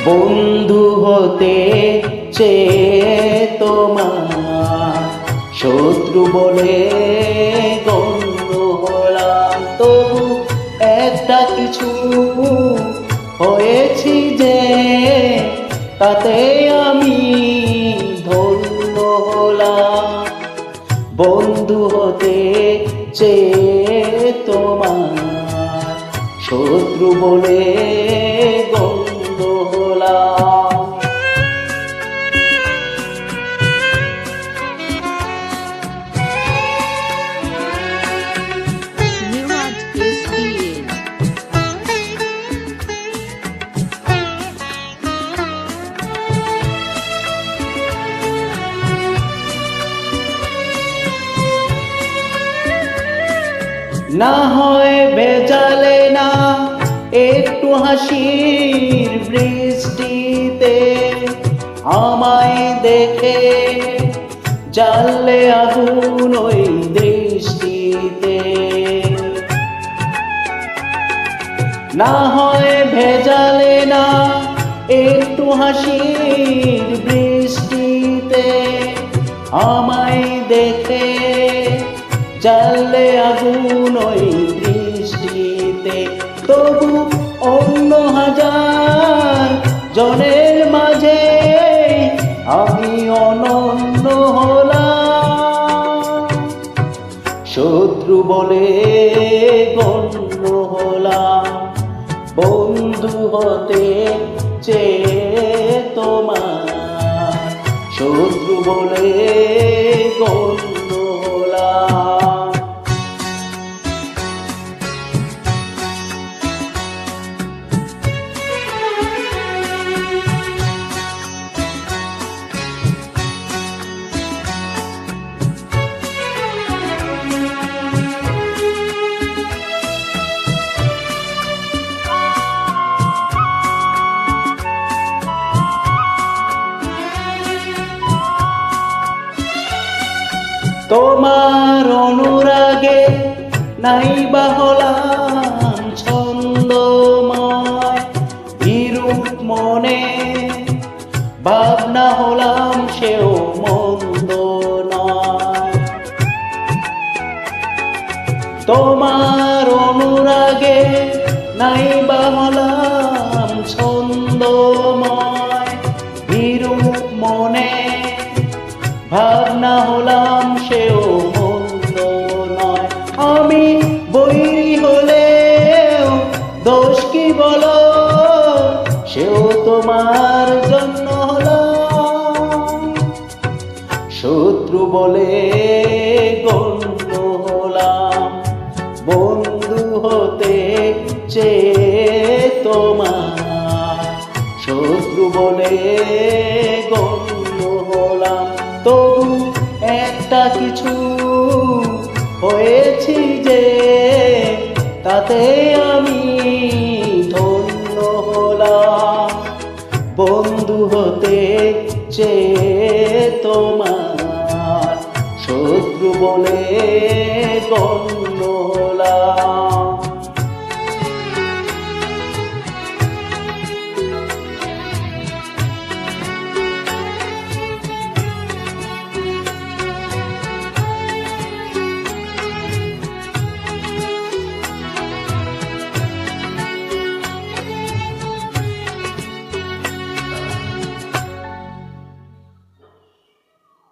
বন্ধু হতে চেয়ে তোমার শত্রু বলে গণ্য হলাম, তবু একটা কিছু হয়েছি যে তাতে আমি ধন্য হলাম। বন্ধু হতে চেয়ে তোমার শত্রু বলে গণ্য হলাম। না হয় ভেজালে না একটু হাসির বৃষ্টিতে, আমায় দেখে জ্বাললে আগুন ওই দৃষ্টিতে। না হয় ভেজালে না একটু হাসির বৃষ্টিতে, আমায় দেখে জ্বাললে আগুন ওই দৃষ্টিতে। তবু অন্য হাজার জনের মাঝে আমি অনন্য হলাম, শত্রু বলে গণ্য হলাম। বন্ধু হতে চেয়ে তোমার শত্রু বলে গণ্য হলাম। তোমার অনুরাগে নাইবা হলাম ছন্দময়, বিরূপ মনে ভাবনা হলাম সেও মন্দ নয়। তোমার অনুরাগে নাইবা হলাম ছন্দময়, বিরূপ মনে ভাবনা হলাম সেও মন্দ নয়। আমি বৈরী হলেও দোষ কি বলো, সেও তোমার জন্য হলাম, শত্রু বলে গণ্য হলাম। বন্ধু হতে চেয়ে তোমার শত্রু বলে গণ্য হলাম, তবু একটা কিছু হয়েছি যে তাতে আমি ধন্য হলাম। বন্ধু হতে চেয়ে তোমার শত্রু বলে গণ্য হলাম।